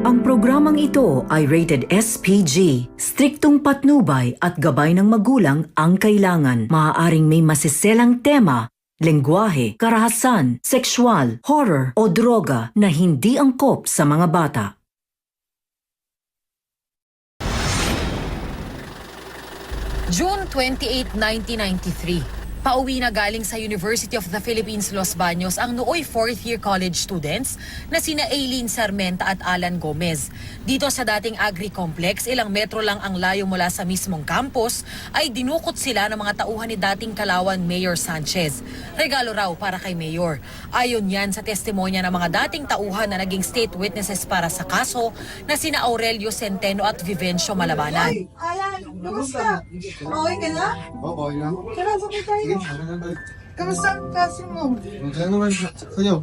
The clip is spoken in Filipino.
Ang programang ito ay rated SPG. Striktong patnubay at gabay ng magulang ang kailangan. Maaaring may masiselang tema, lengguwahe, karahasan, sexual, horror o droga na hindi angkop sa mga bata. June 28, 1993. Pauwi na galing sa University of the Philippines, Los Baños ang nooy fourth-year college students na sina Aileen Sarmenta at Alan Gomez. Dito sa dating agri-complex, ilang metro lang ang layo mula sa mismong campus, ay dinukot sila ng mga tauhan ni dating Kalawan Mayor Sanchez. Regalo raw para kay Mayor. Ayon yan sa testimonya ng mga dating tauhan na naging state witnesses para sa kaso na sina Aurelio Centeno at Vivencio Malabanan. Alan, kumusta? Okay ka na? Oo, okay lang. Kailan sa tayo? Kamusta ang klase mo? Okay naman sa'yo.